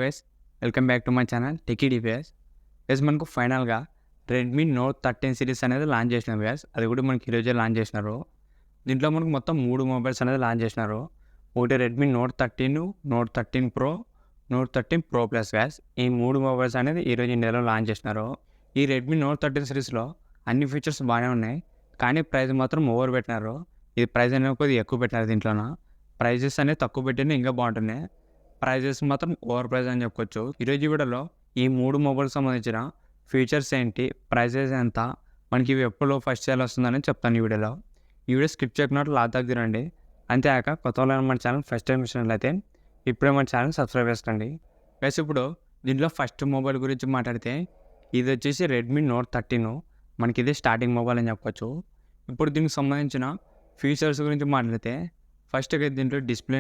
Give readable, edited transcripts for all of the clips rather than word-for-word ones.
Guys, welcome back to my channel techie DPS. Guys, మనకు ఫైనల్గా Redmi note 13 series అనేది launch చేసినారు guys. అది కూడా మనకి ఈరోజే లాంచ్ చేసినారు. దీంట్లో మనకు మొత్తం 3 మొబైల్స్ అనేది లాంచ్ చేసినారు. ఒకటి Redmi note 13, note 13 pro, note 13 pro plus guys. ఈ 3 మొబైల్స్ అనేది ఈరోజు ఇండియాలో లాంచ్ చేసినారు. ఈ రెడ్మీ నోట్ 13 సిరీస్లో అన్ని ఫీచర్స్ బాగానే ఉన్నాయి, కానీ ప్రైస్ మాత్రం ఓవర్ పెట్టినారు. ఇది ప్రైస్ అనేది కొద్దిగా ఎక్కువ పెట్టినారు. దీంట్లోన ప్రైజెస్ అనేది తక్కువ పెట్టినా ఇంకా బాగుంటున్నాయి. ప్రైజెస్ మాత్రం ఓవర్ ప్రైస్ అని చెప్పుకోవచ్చు. ఈరోజు వీడియోలో ఈ 3 మొబైల్కి సంబంధించిన ఫీచర్స్ ఏంటి, ప్రైజెస్ ఎంత, మనకి ఇవి ఎప్పుడు ఫస్ట్ సేల్ వస్తుందని చెప్తాను ఈ వీడియోలో. ఈ వీడియో స్కిప్ చేయకున్నట్టు లాదాకు తినండి. అంతేకాక కొత్త వాళ్ళు మన ఛానల్ ఫస్ట్ టైం చూసినట్లయితే ఇప్పుడే మన ఛానల్ సబ్స్క్రైబ్ చేసుకోండి. ప్లస్ ఇప్పుడు దీంట్లో ఫస్ట్ మొబైల్ గురించి మాట్లాడితే ఇది వచ్చేసి రెడ్మీ నోట్ 13. మనకి ఇది స్టార్టింగ్ మొబైల్ అని చెప్పొచ్చు. ఇప్పుడు దీనికి సంబంధించిన ఫీచర్స్ గురించి మాట్లాడితే ఫస్ట్గా దీంట్లో డిస్ప్లే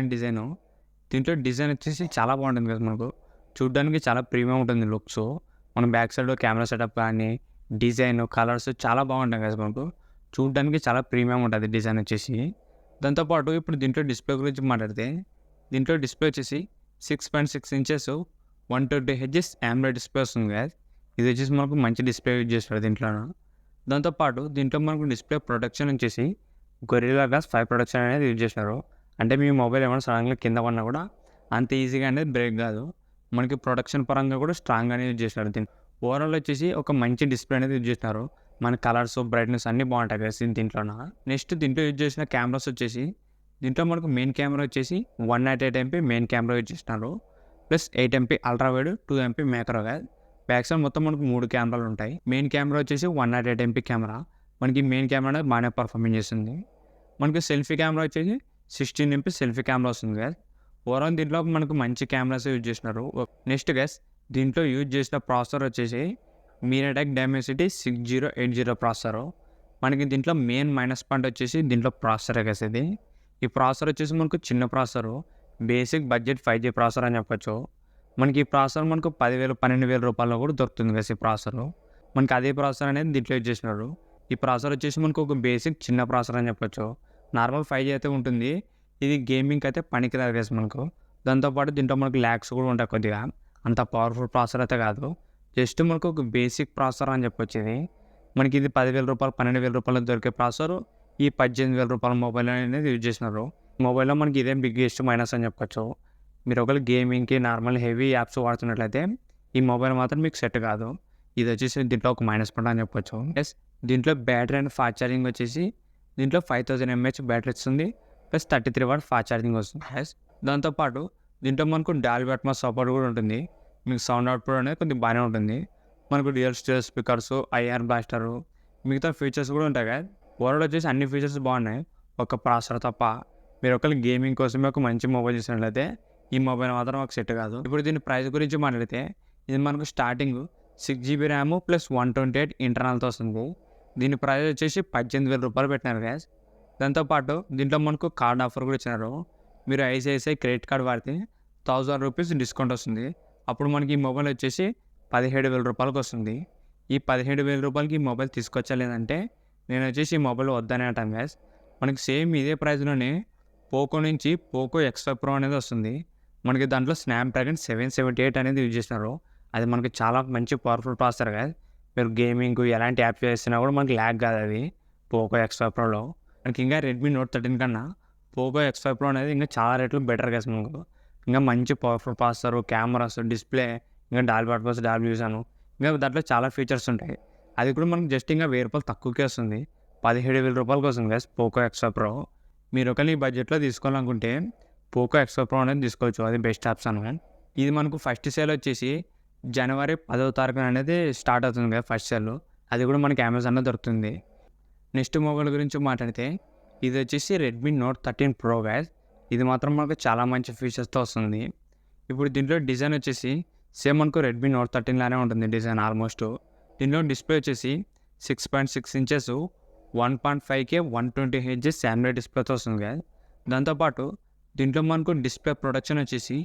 దీంట్లో డిజైన్ వచ్చేసి చాలా బాగుంటుంది కదా. మనకు చూడడానికి చాలా ప్రీమియం ఉంటుంది లుక్స్. మన బ్యాక్ సైడ్ కెమెరా సెటప్ కానీ డిజైన్ కలర్స్ చాలా బాగుంటాయి కదా. మనకు చూడడానికి చాలా ప్రీమియం ఉంటుంది డిజైన్ వచ్చేసి. దాంతోపాటు ఇప్పుడు దీంట్లో డిస్ప్లే గురించి మాట్లాడితే దీంట్లో డిస్ప్లే వచ్చేసి 6.6 ఇంచెస్ 120 హెచ్ఎస్ AMOLED డిస్ప్లే వస్తుంది కదా. ఇది వచ్చేసి మనకు మంచి డిస్ప్లే యూజ్ చేస్తారు దీంట్లో. దాంతోపాటు దీంట్లో మనకు డిస్ప్లే ప్రొటెక్షన్ వచ్చేసి గొరిల్లా గ్లాస్ 5 ప్రొటెక్షన్ అనేది యూజ్ చేసినారు. అంటే మీ మొబైల్ ఏమైనా సడన్గా కింద పడినా కూడా అంత ఈజీగా అనేది బ్రేక్ కాదు. మనకి ప్రొటెక్షన్ పరంగా కూడా స్ట్రాంగ్గానే యూజ్ చేసినారు. దీన్ని ఓవరాల్ వచ్చేసి ఒక మంచి డిస్ప్లే అనేది యూజ్ చేసినారు. మన కలర్స్ బ్రైట్నెస్ అన్నీ బాగుంటాయి కదా దీంట్లో. నెక్స్ట్ దీంట్లో యూజ్ చేసిన కెమెరాస్ వచ్చేసి దీంట్లో మనకు మెయిన్ కెమెరా వచ్చేసి 198 MP మెయిన్ కెమెరా యూజ్ చేసినారు. Plus 8 MP ultra wide, 2 MP macro కదా. బ్యాక్ సైడ్ మొత్తం మనకు 3 కెమెరాలు ఉంటాయి. మెయిన్ కెమెరా వచ్చేసి 198 MP కెమెరా. మనకి మెయిన్ కెమెరా అనేది బాగానే పర్ఫార్మెన్స్ చేస్తుంది. మనకి సెల్ఫీ కెమెరా వచ్చేసి 16 MP సెల్ఫీ కెమెరా వస్తుంది గైస్. ఓవరాల్ దీంట్లో మనకు మంచి కెమెరాస్ యూజ్ చేసినారు. నెక్స్ట్ గైస్, దీంట్లో యూజ్ చేసిన ప్రాసెసర్ వచ్చేసి మీడియాటెక్ డైమెన్సిటీ 6080 ప్రాసెసర్. మనకి దీంట్లో మెయిన్ మైనస్ పాయింట్ వచ్చేసి దీంట్లో ప్రాసెసర్ గైస్. ఇది ఈ ప్రాసెసర్ వచ్చేసి మనకు చిన్న processor, basic budget 5G processor అని చెప్పొచ్చు. మనకి ఈ ప్రాసెసర్ మనకు 10,000 12,000 రూపాయల్లో కూడా దొరుకుతుంది గైస్. ఈ ప్రాసెసర్ మనకి అదే ప్రాసెసర్ అనేది దీంట్లో యూజ్ చేసినారు. ఈ ప్రాసెసర్ వచ్చేసి మనకు ఒక బేసిక్ చిన్న ప్రాసెసర్ అని చెప్పొచ్చు. నార్మల్ 5G అయితే ఉంటుంది. ఇది గేమింగ్కి అయితే పనికిరాదు గైస్ మనకు. దాంతోపాటు దీంట్లో మనకు ల్యాగ్స్ కూడా ఉంటాయి కొద్దిగా. అంత పవర్ఫుల్ ప్రాసెసర్ అయితే కాదు, జస్ట్ మనకు ఒక బేసిక్ ప్రాసెసర్ అని చెప్పొచ్చు. ఇది మనకి ఇది 10,000 రూపాయలు 12,000 రూపాయలు దొరికే ప్రాసెసర్ ఈ 18,000 రూపాయల మొబైల్ అనేది యూజ్ చేసినారు. మొబైల్లో మనకి ఇదే బిగ్గెస్ట్ మైనస్ అని చెప్పొచ్చు. మీరు ఒకవేళ గేమింగ్కి నార్మల్ హెవీ యాప్స్ వాడుతున్నట్లయితే ఈ మొబైల్ మాత్రం మీకు సెట్ కాదు. ఇది వచ్చేసి దీంట్లో ఒక మైనస్ పాయింట్ అని చెప్పొచ్చు. ఎస్, దీంట్లో బ్యాటరీ అండ్ ఫాస్ట్ ఛార్జింగ్ వచ్చేసి దీంట్లో 5000 mAh బ్యాటరీ వస్తుంది. ప్లస్ 33 వాట్ ఫాస్ట్ ఛార్జింగ్ వస్తుంది. దాంతోపాటు దీంట్లో మనకు డాల్బీ అట్మాస్ సపోర్ట్ కూడా ఉంటుంది. మీకు సౌండ్ అవుట్పుట్ అనేది కొద్దిగా బాగానే ఉంటుంది. మనకు డ్యూయల్ స్టీరియో స్పీకర్స్, IR బ్లాస్టరు, మిగతా ఫీచర్స్ కూడా ఉంటాయి కదా. ఓవరాల్ వచ్చేసి అన్ని ఫీచర్స్ బాగున్నాయి, ఒక ప్రాసెసర్ తప్ప. మీరు ఒకవేళ గేమింగ్ కోసమే ఒక మంచి మొబైల్ చేసినట్లయితే ఈ మొబైల్ మాత్రం మాకు సెట్ కాదు. ఇప్పుడు దీని ప్రైస్ గురించి మాట్లాడితే ఇది మనకు స్టార్టింగ్ 6GB ర్యామ్ ప్లస్ 128 ఇంటర్నల్తో వస్తుంది. దీని ప్రైస్ వచ్చేసి 18,000 రూపాయలు పెట్టినారు గ్యాస్. దాంతోపాటు దీంట్లో మనకు కార్డ్ ఆఫర్ కూడా ఇచ్చినారు. మీరు ICICI క్రెడిట్ కార్డ్ వాడితే 1000 రూపీస్ డిస్కౌంట్ వస్తుంది. అప్పుడు మనకి ఈ మొబైల్ వచ్చేసి 17,000 రూపాయలకి వస్తుంది. ఈ 17,000 రూపాయలకి ఈ మొబైల్ తీసుకొచ్చలేదంటే నేను వచ్చేసి ఈ మొబైల్ వద్దనే అంటాను గ్యాస్. మనకి సేమ్ ఇదే ప్రైస్లోనే పోకో నుంచి పోకో X5 Pro అనేది వస్తుంది. మనకి దాంట్లో స్నాప్డ్రాగన్ 778 అనేది యూజ్ చేసినారు. అది మనకి చాలా మంచి పవర్ఫుల్ ప్రాసెసర్ కదా. మీరు గేమింగ్ ఎలాంటి యాప్ చేసినా కూడా మనకి ల్యాగ్ కాదు అది పోకో X5 Proలో. మనకి ఇంకా రెడ్మీ నోట్ 13 కన్నా పోకో X5 Pro అనేది ఇంకా చాలా రేట్లు బెటర్ కదా. మనకు ఇంకా మంచి పవర్ఫుల్ ప్రాసెసర్, కెమెరాస్, డిస్ప్లే, ఇంకా డాల్బీ అట్మాస్, డాల్బీ విజన్, ఇంకా దాంట్లో చాలా ఫీచర్స్ ఉంటాయి. అది కూడా మనకు జస్ట్ ఇంకా 1000 రూపాయలు తక్కువకే వస్తుంది. 17,000 రూపాయలకి వస్తుంది కదా పోకో X5 Pro. మీరు ఒకవేళ ఈ బడ్జెట్లో తీసుకోవాలనుకుంటే పోకో X5 Pro అనేది తీసుకోవచ్చు. అది బెస్ట్ ఆప్షన్. ఇది మనకు ఫస్ట్ సేల్ వచ్చేసి జనవరి 10వ తారీఖున అనేది స్టార్ట్ అవుతుంది కదా ఫస్ట్ సేల్. అది కూడా మనకి అమెజాన్లో దొరుకుతుంది. నెక్స్ట్ మొబైల్ గురించి మాట్లాడితే ఇది వచ్చేసి రెడ్మీ నోట్ 13 ప్రో గ్యాస్. ఇది మాత్రం మనకు చాలా మంచి ఫీచర్స్తో వస్తుంది. ఇప్పుడు దీంట్లో డిజైన్ వచ్చేసి సేమ్ మనకు రెడ్మీ నోట్ 13 లానే ఉంటుంది డిజైన్ ఆల్మోస్ట్. దీంట్లో డిస్ప్లే వచ్చేసి 6.6 ఇంచెస్ 1.5K 120 హెచ్ఎస్ AMOLED డిస్ప్లేతో వస్తుంది గ్యాస్. దాంతోపాటు దీంట్లో మనకు డిస్ప్లే ప్రొటెక్షన్ వచ్చేసి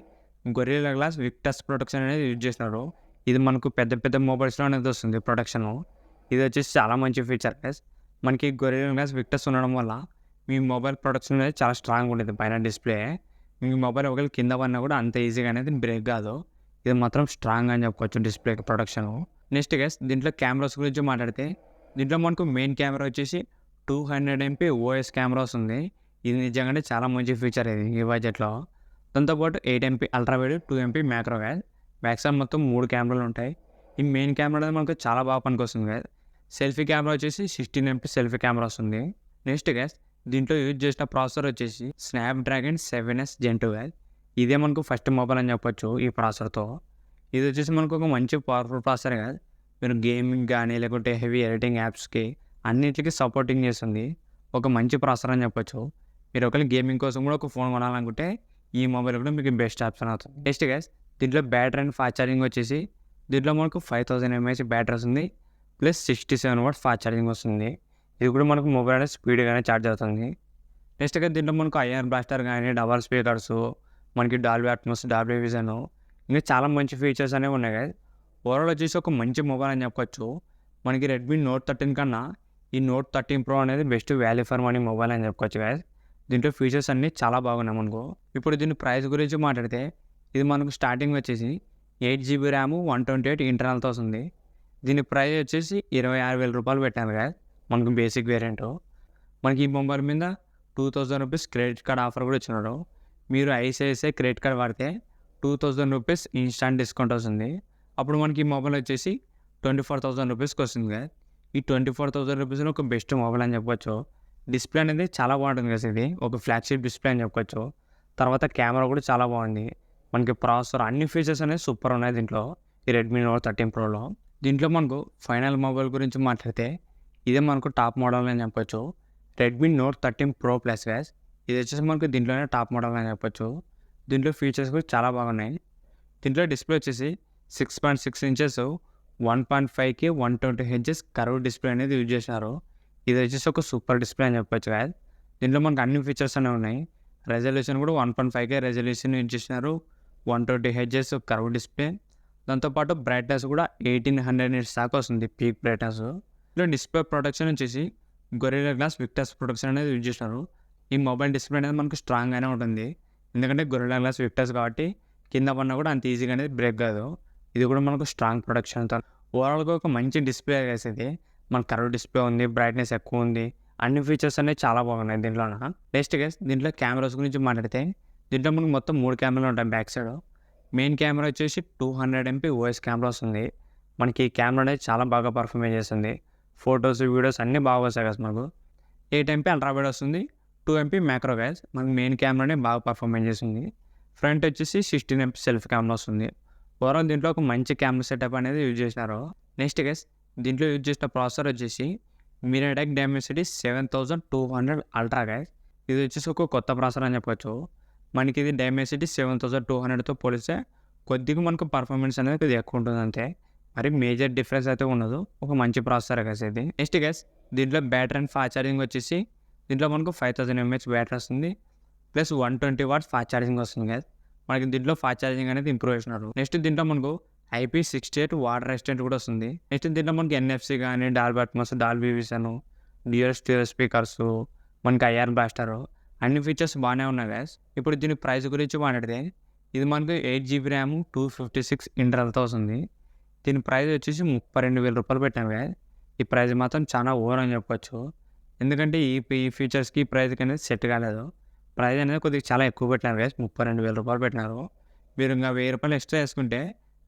గొరిల్లా గ్లాస్ విక్టస్ ప్రొటెక్షన్ అనేది యూజ్ చేసినారు. ఇది మనకు పెద్ద పెద్ద మొబైల్స్లో అనేది వస్తుంది ప్రొటెక్షన్. ఇది వచ్చేసి చాలా మంచి ఫీచర్ గైస్. మనకి గొరిల్లా గ్లాస్ విక్టస్ ఉండడం వల్ల మీ మొబైల్ ప్రొటెక్షన్ అనేది చాలా స్ట్రాంగ్ ఉంటుంది పైన డిస్ప్లే. మీ మొబైల్ ఒకవేళ కింద పడినా కూడా అంత ఈజీగా అనేది బ్రేక్ కాదు. ఇది మాత్రం స్ట్రాంగ్ అని చెప్పుకోవచ్చు డిస్ప్లే ప్రొడక్షన్. నెక్స్ట్ గైస్ దీంట్లో కెమెరాస్ గురించి మాట్లాడితే దీంట్లో మనకు మెయిన్ కెమెరా వచ్చేసి 200 MP OS కెమెరా వస్తుంది. ఇది నిజంగానే చాలా మంచి ఫీచర్ ఇది ఈ బడ్జెట్లో. దాంతోపాటు 8 MP ultra wide, 2 MP macro guys. Back side మొత్తం 3 కెమెరాలు ఉంటాయి. ఈ మెయిన్ కెమెరా అనేది మనకు చాలా బాగా పనికొస్తుంది గైస్. సెల్ఫీ కెమెరా వచ్చేసి 16 MP సెల్ఫీ కెమెరా వస్తుంది. నెక్స్ట్ గైస్ దీంట్లో యూజ్ చేసిన ప్రాసెసర్ వచ్చేసి స్నాప్డ్రాగన్ 7S Gen 2 గైస్. ఇదే మనకు ఫస్ట్ మొబైల్ అని చెప్పొచ్చు ఈ ప్రాసెసర్తో. ఇది వచ్చేసి మనకు ఒక మంచి పవర్ఫుల్ ప్రాసెసర్ కాదు. మీరు గేమింగ్ కానీ లేకుంటే హెవీ ఎడిటింగ్ యాప్స్కి అన్నిటికీ సపోర్టింగ్ చేస్తుంది. ఒక మంచి ప్రాసెసర్ అని చెప్పొచ్చు. మీరు ఒకవేళ గేమింగ్ కోసం కూడా ఒక ఫోన్ కొనాలనుకుంటే ఈ మొబైల్ కూడా మీకు బెస్ట్ ఆప్షన్ అవుతుంది. నెక్స్ట్ గైస్ దీంట్లో బ్యాటరీ అండ్ ఫాస్ట్ ఛార్జింగ్ వచ్చేసి దీంట్లో మనకు 5000 mAh బ్యాటరీ వస్తుంది. ప్లస్ 67 watts ఫాస్ట్ ఛార్జింగ్ వస్తుంది. ఇది కూడా మనకు మొబైల్ అనేది స్పీడ్గానే ఛార్జ్ అవుతుంది. నెక్స్ట్ గా దీంట్లో మనకు ఐఆర్ బ్లాస్టర్ కానీ డబల్ స్పీకర్స్, మనకి డాల్బీ అట్మాస్, డాల్బీ విజన్ ఇంకా చాలా మంచి ఫీచర్స్ అనేవి ఉన్నాయి గైస్. ఓవరాల్ వచ్చేసి ఒక మంచి మొబైల్ అని చెప్పొచ్చు. మనకి రెడ్మీ నోట్ 13 కన్నా ఈ నోట్ 13 Pro అనేది best value for money mobile అని చెప్పుకోవచ్చు గైస్. దీంట్లో ఫీచర్స్ అన్నీ చాలా బాగున్నాయి మనకు. ఇప్పుడు దీని ప్రైస్ గురించి మాట్లాడితే ఇది మనకు స్టార్టింగ్ వచ్చేసి 8GB ర్యామ్ 128 ఇంటర్నల్తో వస్తుంది. దీని ప్రైస్ వచ్చేసి 26,000 రూపాయలు పెట్టాను గైస్ మనకు బేసిక్ వేరియంట్. మనకి ఈ మొబైల్ మీద 2000 రూపీస్ క్రెడిట్ కార్డ్ ఆఫర్ కూడా ఇచ్చినాడు. మీరు ఐసిఐసిఐ క్రెడిట్ కార్డ్ వాడితే 2000 రూపీస్ ఇన్స్టాంట్ డిస్కౌంట్ వస్తుంది. అప్పుడు మనకి ఈ మొబైల్ వచ్చేసి 24,000 రూపీస్కి వస్తుంది కదా. ఈ 24,000 రూపీస్లో ఒక బెస్ట్ మొబైల్ అని చెప్పొచ్చు. డిస్ప్లే అనేది చాలా బాగుంటుంది కదా, ఇది ఒక ఫ్లాగ్షిప్ డిస్ప్లే అని చెప్పొచ్చు. తర్వాత కెమెరా కూడా చాలా బాగుంది. మనకి ప్రాసెసర్ అన్ని ఫీచర్స్ అనేవి సూపర్ ఉన్నాయి దీంట్లో ఈ రెడ్మీ నోట్ 13 Proలో. దీంట్లో మనకు ఫైనల్ మొబైల్ గురించి మాట్లాడితే ఇదే మనకు టాప్ మోడల్ అని చెప్పొచ్చు. Redmi note 13 Pro plus gas. ఇది వచ్చేసి మనకు దీంట్లోనే టాప్ మోడల్ అని చెప్పొచ్చు. దీంట్లో ఫీచర్స్ కూడా చాలా బాగున్నాయి. దీంట్లో డిస్ప్లే వచ్చేసి 6.6 inches 1.5K 120Hz curve display అనేది యూజ్ చేసినారు. ఇది వచ్చేసి ఒక సూపర్ డిస్ప్లే అని చెప్పొచ్చు గ్యాస్. దీంట్లో మనకు అన్ని ఫీచర్స్ అనేవి ఉన్నాయి. రెజల్యూషన్ కూడా 1.5K రెజల్యూషన్ యూజ్ చేసినారు. 120Hz curve display. దాంతోపాటు బ్రైట్నెస్ కూడా 1800 nits దాకా వస్తుంది పీక్ బ్రైట్నెస్. ఇందులో డిస్ప్లే ప్రొటెక్షన్ వచ్చేసి గొరిల్లా గ్లాస్ విక్టర్స్ ప్రొటెక్షన్ అనేది యూజ్ చేసినారు. ఈ మొబైల్ డిస్ప్లే అనేది మనకు స్ట్రాంగ్గానే ఉంటుంది. ఎందుకంటే గొరిల్లా గ్లాస్ విక్టర్స్ కాబట్టి కింద పడినా కూడా అంత ఈజీగా అనేది బ్రేక్ కాదు. ఇది కూడా మనకు స్ట్రాంగ్ ప్రొటెక్షన్తో ఓవరాల్గా ఒక మంచి డిస్ప్లే వేసేది. మన కర్వ్ డిస్ప్లే ఉంది, బ్రైట్నెస్ ఎక్కువ ఉంది, అన్ని ఫీచర్స్ అనేవి చాలా బాగున్నాయి దీంట్లో. నెక్స్ట్ గైస్ దీంట్లో కెమెరాస్ గురించి మాట్లాడితే దీంట్లో మనకు మొత్తం 3 కెమెరాలు ఉంటాయి బ్యాక్ సైడ్. మెయిన్ కెమెరా వచ్చేసి 200 MP OS కెమెరా వస్తుంది. మనకి ఈ కెమెరా అనేది చాలా బాగా పర్ఫార్మెన్స్ చేస్తుంది. ఫొటోస్, వీడియోస్ అన్నీ బాగా వస్తాయి కదా మనకు. 8 MP అల్ట్రా వైడ్ వస్తుంది, 2 MP మ్యాక్రో గ్యాస్. మనకి మెయిన్ కెమెరానే బాగా పర్ఫార్మెన్స్ చేస్తుంది. ఫ్రంట్ వచ్చేసి 16 MP సెల్ఫీ కెమెరా వస్తుంది. ఓవరాల్ దీంట్లో ఒక మంచి కెమెరా సెటప్ అనేది యూజ్ చేసినారు. నెక్స్ట్ గైస్ దీంట్లో యూజ్ చేసిన ప్రాసెసర్ వచ్చేసి MediaTek Dimensity 7200 అల్ట్రా గైస్. ఇది వచ్చేసి ఒక కొత్త ప్రాసెసర్ అని చెప్పొచ్చు. మనకి ఇది Dimensity 7200తో పోలిస్తే కొద్దిగా మనకు పర్ఫార్మెన్స్ అనేది కొద్దిగా ఎక్కువ ఉంటుంది అంతే. మరి మేజర్ డిఫరెన్స్ అయితే ఉండదు. ఒక మంచి ప్రాసెసర్ గైస్ ఇది. నెక్స్ట్ గైస్ దీంట్లో బ్యాటరీ అండ్ ఫాస్ట్ ఛార్జింగ్ వచ్చేసి దీంట్లో మనకు 5000 mAh బ్యాటరీ వస్తుంది. ప్లస్ 120 watts ఫాస్ట్ ఛార్జింగ్ వస్తుంది గైస్. మనకి దీంట్లో ఫాస్ట్ ఛార్జింగ్ అనేది ఇంప్రూవ్ చేసినారు. నెక్స్ట్ దీంట్లో మనకు IP68 వాటర్ రెసిస్టెంట్ కూడా వస్తుంది. నెక్స్ట్ దీంట్లో మనకి NFC కానీ Dolby Atmos, Dolby vision, dual stereo speakers, మనకి ఐఆర్ బ్లాస్టర్ అన్ని ఫీచర్స్ బాగానే ఉన్నాయి గైస్. ఇప్పుడు దీని ప్రైస్ గురించి మాట్లాడితే ఇది మనకు 8GB ర్యామ్ 256 ఇంటర్నల్తో వస్తుంది. దీని ప్రైస్ వచ్చేసి 32,000 రూపాయలు పెట్టాము గైస్. ఈ ప్రైస్ మాత్రం చాలా ఓవర్ అని చెప్పొచ్చు. ఎందుకంటే ఈ ఫీచర్స్కి ఈ ప్రైస్కి అనేది సెట్ కాలేదు. ప్రైస్ అనేది కొద్దిగా చాలా ఎక్కువ పెట్టినారు గైస్. 32,000 రూపాయలు పెట్టినారు. మీరు ఇంకా 1000 రూపాయలు ఎక్స్ట్రా వేసుకుంటే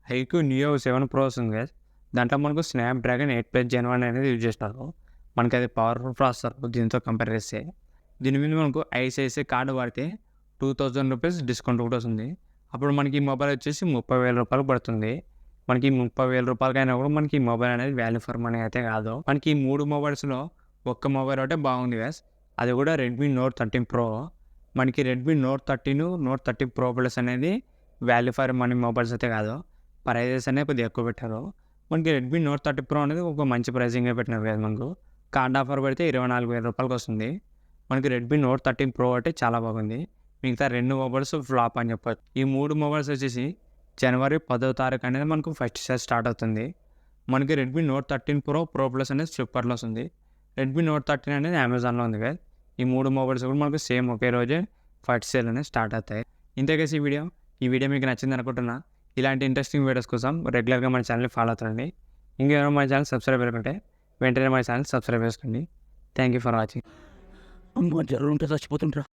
ఐక్యూ నియో 7 Pro వస్తుంది గైస్. దాంట్లో మనకు స్నాప్డ్రాగన్ 8+ Gen 1 అనేది యూజ్ చేస్తారు. మనకి అది పవర్ఫుల్ ప్రాసెసర్ దీంతో కంపేర్ చేస్తే. దీని మీద మనకు ఐసిఐసిఐ కార్డు వాడితే 2000 రూపీస్ డిస్కౌంట్ కూడా వస్తుంది. అప్పుడు మనకి ఈ మొబైల్ వచ్చేసి 30,000 రూపాయలు పడుతుంది. మనకి 30,000 రూపాయలకైనా కూడా మనకి ఈ మొబైల్ అనేది వాల్యూ ఫర్ మనీ అయితే కాదు. మనకి ఈ 3 మొబైల్స్లో ఒక్క మొబైల్ ఒకటే బాగుంది గైస్. అది కూడా రెడ్మీ నోట్ 13 Pro. మనకి Redmi note 13, note 13 Pro plus అనేది వాల్యూ ఫర్ మనీ మొబైల్స్ అయితే కాదు. ప్రైజెస్ అనేది కొద్దిగా ఎక్కువ పెట్టారు. మనకి రెడ్మీ నోట్ 30 Pro అనేది ఒక మంచి ప్రైజింగే పెట్టినారు కదా. మనకు కార్డ్ ఆఫర్ పడితే 24,000 రూపాయలకి వస్తుంది. మనకి రెడ్మీ నోట్ 13 Pro అంటే చాలా బాగుంది. మిగతా 2 మొబైల్స్ ఫ్లాప్ అని చెప్పొచ్చు. ఈ 3 మొబైల్స్ వచ్చేసి జనవరి 10వ తారీఖు అనేది మనకు ఫస్ట్ సేల్ స్టార్ట్ అవుతుంది. మనకి రెడ్మీ నోట్ 13 Pro ప్లస్ అనేది ఫ్లిప్కార్ట్లో వస్తుంది. రెడ్మీ నోట్ 13 అనేది అమెజాన్లో ఉంది కదా. ఈ 3 మొబైల్స్ కూడా మనకు సేమ్ ఒకే రోజే ఫస్ట్ సేల్ అనేది స్టార్ట్ అవుతాయి. ఇంతకేసి ఈ వీడియో మీకు నచ్చింది అనుకుంటున్నా. ఇలాంటి ఇంట్రెస్టింగ్ వీడియోస్ కోసం రెగ్యులర్గా మన ఛానల్ని ఫాలో అవుతుండండి. ఇంకెవరైనా మన ఛానల్ సబ్స్క్రైబ్ చేసుకుంటే వెంటనే మన ఛానల్ సబ్స్క్రైబ్ చేసుకోండి. Thank you for watching. అమ్మ జ్వరం ఉంటే చచ్చిపోతుంటా.